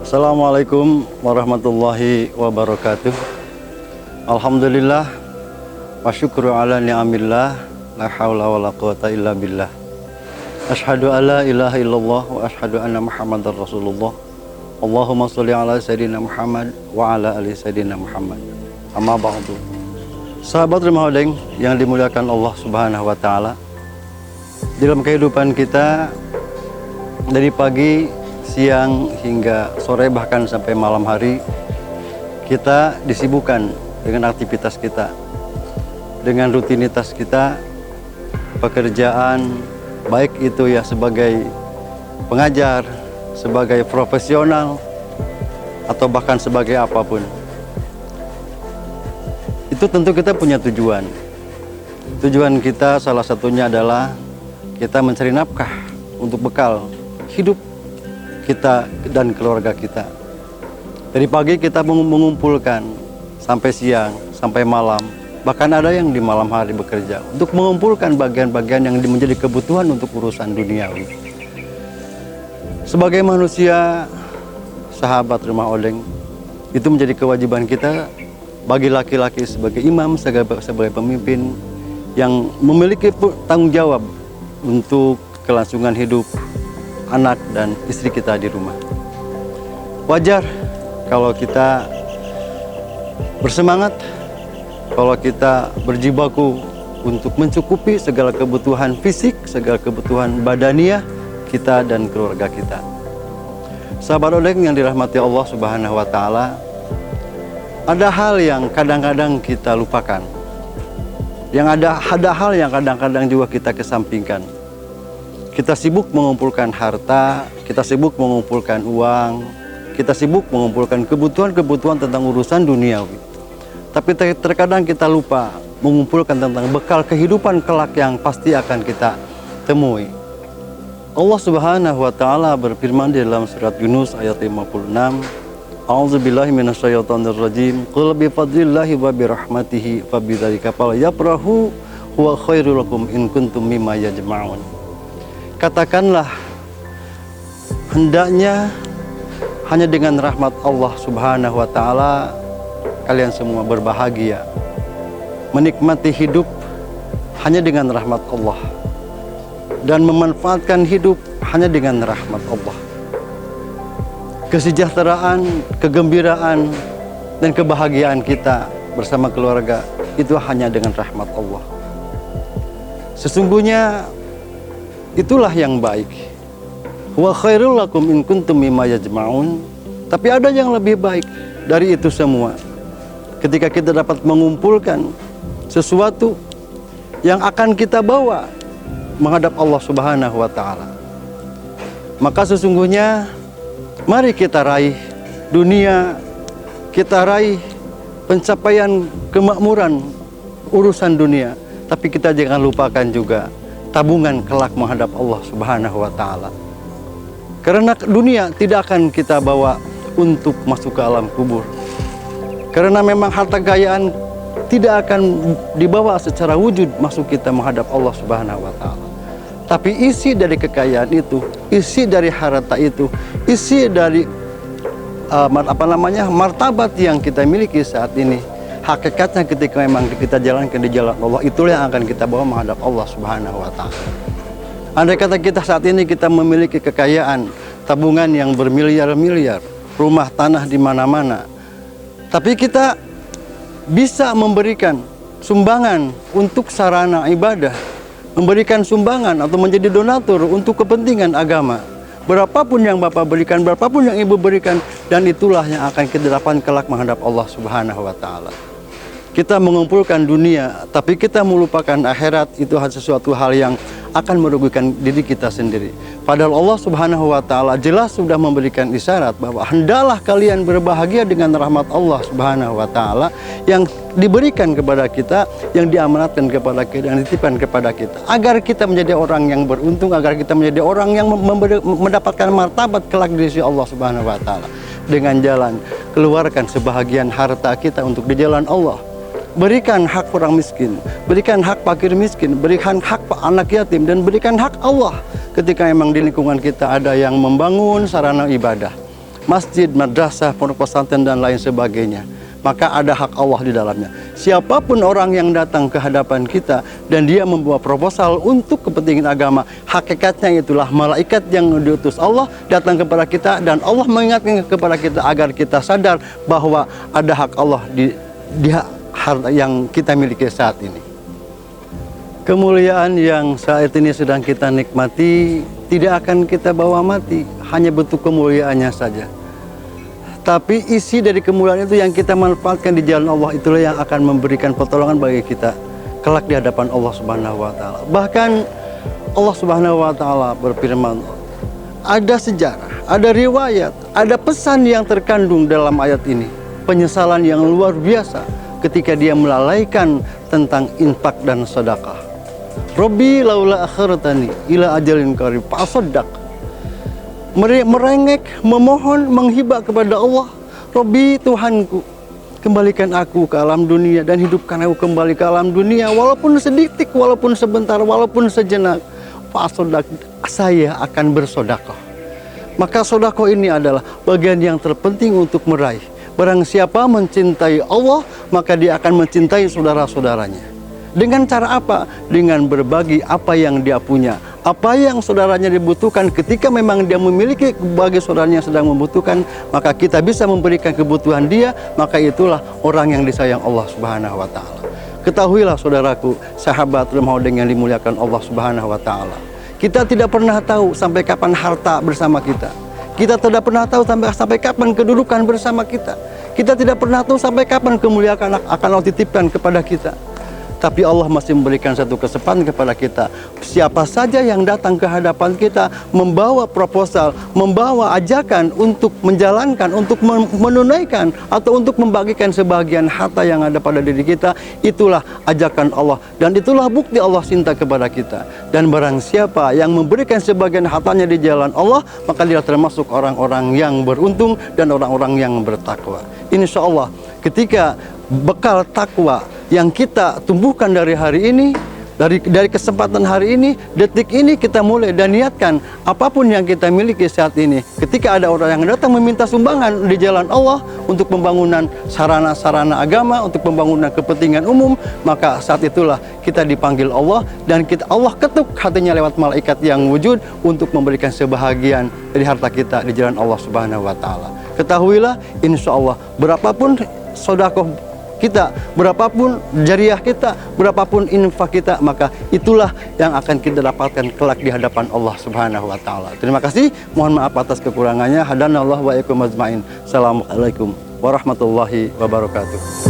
Assalamualaikum warahmatullahi wabarakatuh. Alhamdulillah wa syukru ala ni'amillah, la haula wa la quwata illa billah. Asyhadu an la ilaha illallah wa asyhadu anna Muhammadar Rasulullah. Allahumma sholli ala sayyidina Muhammad wa ala ali sayyidina Muhammad. Amma ba'du. Sahabat Rumah Odeng yang dimuliakan Allah Subhanahu wa taala. Dalam kehidupan kita dari pagi, siang hingga sore bahkan sampai malam hari, kita disibukkan dengan aktivitas kita, dengan rutinitas kita, pekerjaan, baik itu ya sebagai pengajar, sebagai profesional, atau bahkan sebagai apapun. Itu tentu kita punya tujuan. Tujuan kita salah satunya adalah kita mencari nafkah untuk bekal hidup kita dan keluarga kita. Dari pagi kita mengumpulkan sampai siang, sampai malam. Bahkan ada yang di malam hari bekerja untuk mengumpulkan bagian-bagian yang menjadi kebutuhan untuk urusan duniawi. Sebagai manusia, sahabat Rumah Odeng, itu menjadi kewajiban kita bagi laki-laki sebagai imam, sebagai pemimpin yang memiliki tanggung jawab untuk kelangsungan hidup anak dan istri kita di rumah. Wajar kalau kita bersemangat, kalau kita berjibaku untuk mencukupi segala kebutuhan fisik, segala kebutuhan badaniah kita dan keluarga kita. Sahabat Odeng yang dirahmati Allah Subhanahu wa taala, ada hal yang kadang-kadang kita lupakan. Ada hal yang kadang-kadang juga kita kesampingkan. Kita sibuk mengumpulkan harta, kita sibuk mengumpulkan uang, kita sibuk mengumpulkan kebutuhan-kebutuhan tentang urusan duniawi. Tapi terkadang kita lupa mengumpulkan tentang bekal kehidupan kelak yang pasti akan kita temui. Allah Subhanahu wa taala berfirman di dalam surat Yunus ayat 56, A'udzubillahi minasyaitonirrajim. Qul bi fadlillahi wa bi rahmatihi fa bidzalika falyafrahu huwa khairul lakum in kuntum mimma yajma'un. Katakanlah, hendaknya hanya dengan rahmat Allah Subhanahu wa taala kalian semua berbahagia. Menikmati hidup hanya dengan rahmat Allah. Dan memanfaatkan hidup hanya dengan rahmat Allah. Kesejahteraan, kegembiraan, dan kebahagiaan kita bersama keluarga itu hanya dengan rahmat Allah. Sesungguhnya itulah yang baik. Wa khairul lakum in kuntum mimma yajma'un. Tapi ada yang lebih baik dari itu semua. Ketika kita dapat mengumpulkan sesuatu yang akan kita bawa menghadap Allah Subhanahu wa taala. Maka sesungguhnya mari kita raih dunia, kita raih pencapaian kemakmuran urusan dunia, tapi kita jangan lupakan juga tabungan kelak menghadap Allah Subhanahu wa taala. Karena dunia tidak akan kita bawa untuk masuk ke alam kubur. Karena memang harta kekayaan tidak akan dibawa secara wujud masuk kita menghadap Allah Subhanahu wa taala. Tapi isi dari kekayaan itu, isi dari harta itu, isi dari martabat yang kita miliki saat ini, hakikatnya ketika memang kita jalankan di jalan Allah, itulah yang akan kita bawa menghadap Allah Subhanahu wa taala. Andai kata kita saat ini kita memiliki kekayaan, tabungan yang bermiliar-miliar, rumah tanah di mana-mana, tapi kita bisa memberikan sumbangan untuk sarana ibadah, memberikan sumbangan atau menjadi donatur untuk kepentingan agama. Berapapun yang Bapak berikan, berapapun yang Ibu berikan, dan itulah yang akan kita dapat kelak menghadap Allah Subhanahu wa taala. Kita mengumpulkan dunia, tapi kita melupakan akhirat, itu sesuatu hal yang akan merugikan diri kita sendiri. Padahal Allah Subhanahu wa taala jelas sudah memberikan isyarat bahwa hendaklah kalian berbahagia dengan rahmat Allah Subhanahu wa taala yang diberikan kepada kita, yang diamanatkan kepada kita, yang dititipkan kepada kita, agar kita menjadi orang yang beruntung, agar kita menjadi orang yang mendapatkan martabat kelak di sisi Allah Subhanahu wa taala. Dengan jalan keluarkan sebahagian harta kita untuk di jalan Allah. Berikan hak orang miskin, berikan hak fakir miskin, berikan hak anak yatim, dan berikan hak Allah ketika memang di lingkungan kita ada yang membangun sarana ibadah, masjid, madrasah, pondok pesantren dan lain sebagainya. Maka ada hak Allah di dalamnya. Siapapun orang yang datang ke hadapan kita dan dia membawa proposal untuk kepentingan agama, hakikatnya itulah malaikat yang diutus Allah datang kepada kita dan Allah mengingatkan kepada kita agar kita sadar bahwa ada hak Allah di harta yang kita miliki saat ini. Kemuliaan yang saat ini sedang kita nikmati tidak akan kita bawa mati, hanya bentuk kemuliaannya saja. Tapi isi dari kemuliaan itu yang kita manfaatkan di jalan Allah, itulah yang akan memberikan pertolongan bagi kita kelak di hadapan Allah Subhanahu wa taala. Bahkan Allah Subhanahu wa taala berfirman, ada sejarah, ada riwayat, ada pesan yang terkandung dalam ayat ini. Penyesalan yang luar biasa ketika dia melalaikan tentang infak dan sedekah. Rabbi laula akhartani ila ajalin qarib fa asaddaq. Merengek, memohon, menghibah kepada Allah. Rabbi, Tuhanku, kembalikan aku ke alam dunia dan hidupkan aku kembali ke alam dunia walaupun sedikit, walaupun sebentar, walaupun sejenak. Fasodak, saya akan bersedekah. Maka sedekah ini adalah bagian yang terpenting untuk meraih. Barang siapa mencintai Allah, maka dia akan mencintai saudara-saudaranya. Dengan cara apa? Dengan berbagi apa yang dia punya. Apa yang saudaranya dibutuhkan ketika memang dia memiliki bagi saudaranya yang sedang membutuhkan, maka kita bisa memberikan kebutuhan dia, maka itulah orang yang disayang Allah Subhanahu wa taala. Ketahuilah saudaraku, sahabat Ramadan yang dimuliakan Allah Subhanahu wa taala. Kita tidak pernah tahu sampai kapan harta bersama kita. Kita tidak pernah tahu sampai kapan kedudukan bersama kita. Kita tidak pernah tahu sampai kapan kemuliaan akan Allah titipkan kepada kita. Tapi Allah masih memberikan satu kesempatan kepada kita. Siapa saja yang datang ke hadapan kita membawa proposal, membawa ajakan untuk menjalankan, untuk menunaikan, atau untuk membagikan sebagian harta yang ada pada diri kita, itulah ajakan Allah. Dan itulah bukti Allah cinta kepada kita. Dan barang siapa yang memberikan sebagian hartanya di jalan Allah, maka dia termasuk orang-orang yang beruntung dan orang-orang yang bertakwa. Insya Allah, ketika bekal takwa yang kita tumbuhkan dari hari ini, dari kesempatan hari ini, detik ini kita mulai dan niatkan apapun yang kita miliki saat ini. Ketika ada orang yang datang meminta sumbangan di jalan Allah untuk pembangunan sarana-sarana agama, untuk pembangunan kepentingan umum, maka saat itulah kita dipanggil Allah dan Allah ketuk hatinya lewat malaikat yang wujud untuk memberikan sebahagian dari harta kita di jalan Allah Subhanahu wa taala. Ketahuilah, insya Allah berapapun sedekah kita, berapapun jariah kita, berapapun infak kita, maka itulah yang akan kita dapatkan kelak di hadapan Allah Subhanahu wa taala. Terima kasih, mohon maaf atas kekurangannya. Hadanallahu wa iyyakum ajmain. Assalamualaikum warahmatullahi wabarakatuh.